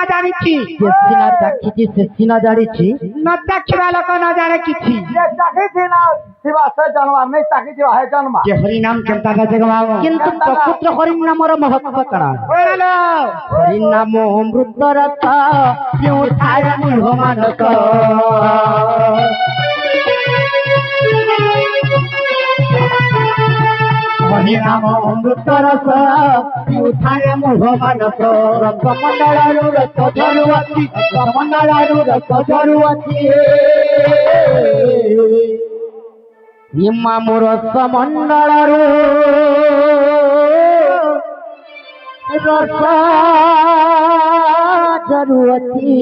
ଜାଣିଛି ଯେ ସିନା ଚାଖିଛି ସେ ସିନା ଜାଣିଛି ନ ଦେଖିବା ଲୋକ ନ ଜାଣେ କିଛି ଯେ ହରିନାମ କେନ୍ତା କାଜେ ଗମାବ କିନ୍ତୁ ପ୍ରକୃତ ହରିନାମର ମହତ୍ଵ କାଣା ହରିନାମ ଅମୃତ ରସ ପିଉଥାଏ ମୂଢ଼ ମାନସ ହରିନାମ ଅମୃତ ରସ ପିଉଥାଏ ମୂଢ଼ ମାନସ ରସମଣ୍ଡଳରୁ ରସ ଝରୁଅଛି ରସମଣ୍ଡଳରୁ ରସ ଝରୁଅଛି ଇମାମୁ ରସମଣ୍ଡଳରୁ ରସ ଝରୁଅଛି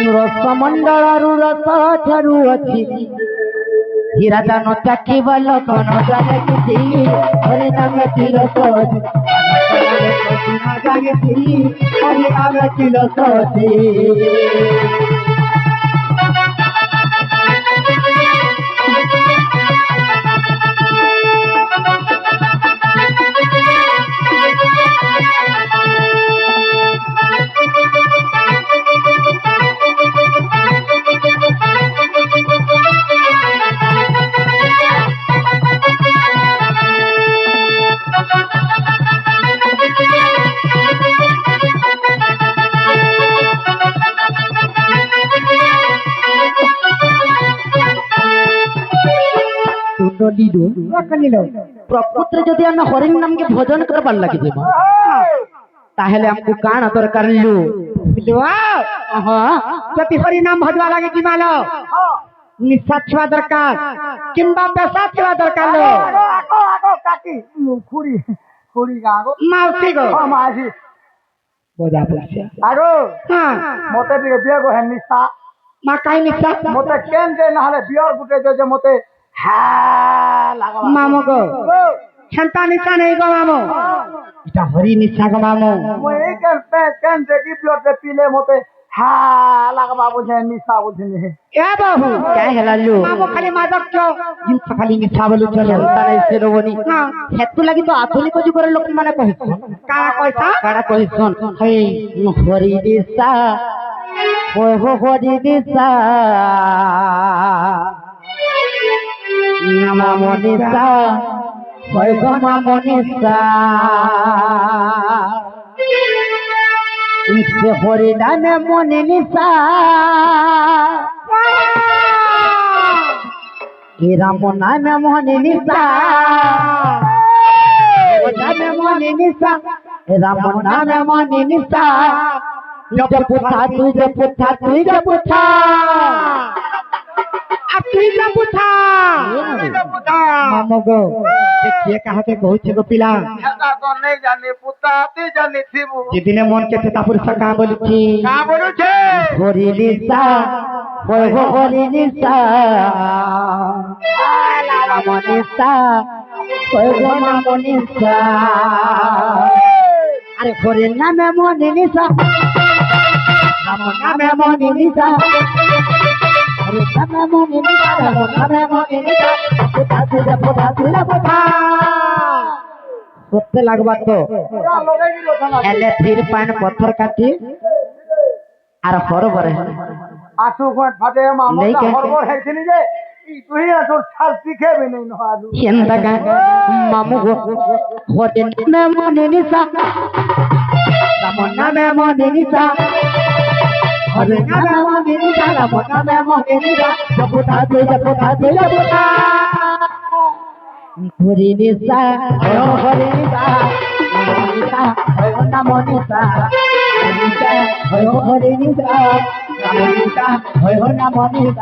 ରସମଣ୍ଡଳରୁ ରସ ଝରୁଅଛି হীরা দান চাকি বলো কোন জানে কিছু হরি নামে ছিল সজি জানে কি হরি নামে ছিল সজি প্রকৃତରେ ଯଦି ଆମେ ହରିଣ ନାମକେ ଭଜନ କରବାର ଲାଗି ଯିବା ତାହେଲେ ଆମକୁ କାଣା ଦରକାର ଲୁ ଯଦି ହରିନାମ ଭଜବା ଲାଗି ଯିବାଲ ନିଶା ଥିବା ଦରକାର କିମ୍ବା ପେଶା ଥିବା ଦରକାର ମାଉସୀ ଗো ବଜା ପଇସା মতে দিয়ে গো হ্যাঁ নিশা মা কাই নিশা মতে কেন যে না হলে বিয়ার গুটে যে মতে হ্যাঁ লাগা মামো গো হেন্তা নিশা নেই গো মামো এটা হরি নিশা গো মামো মই এই কেন যে কি প্লটে পিলে মতে হ্যাঁ লাগবা বুঝে নিশা বুঝিনি এ বাবু কাই হেলা লু মামো খালি মাদক জিনিস খালি নিশা বলু চলো তাই সে রবনি হেতু লাগি তো আধুনিক যুগর লোক মানে কহিছন কারা কইতা কারা কহিছন হেই হরি নিশা ও হরি নিশা মামো নিশা ওই গো মামো নিশা ইচ্ছে হরি নামে মনে নিশা এ রাম নামে মনে নিশা নামে মনে নিশা রাম নামে মনে নিশা পুথা তুই যে পুথা তুই যে পুথা তুই যা পুথা মামো গো देखिए कहा के कहू छे गो पिला এটা তো নেই জানি পুতা তুই জানি থিবু যেদিনে মন কে চেতা পুরুষ কা বলছি কা বলুছে হরি নিশা ওই গো হরি নিশা মামো নিশা ওই গো মামো নিশা আরে হরি নামে মনে নিশা রাম নামে মনে নিশা হরি নামে মনে নিশা রাম নামে মনে নিশা পুতা তুই যে পুথা তুই যে পুথা সত্যি লাগবা তো এলে ফির পান পথর কাটি আর হরবরে আঁচু ঘট ফাটে মামা নেই কেন? হরবর হইছিনি যে তুই তোর ছাল শিখেবি নেই নহালু ಎಂದಾಗ ಮಾಮು ಹೋದೆ ಮನೆ ನಿಸ ರಮಣ ಮನೆ ನಿಸ ಹರೆ ಮನೆ ನಿಸ ರಮಣ ಮನೆ ನಿಸ ಜಪುತಾ ಜಪುತಾ ಜಪುತಾ ಹರಿ ನಿಸ ಹರಿ ನಿಸ ನಿಸ ಹರಿ ನಮ ನಿಸ ನಿಸ ಹರಿ ನಿಸ ನಿಸ ಹರಿ ನಮ ನಿಸ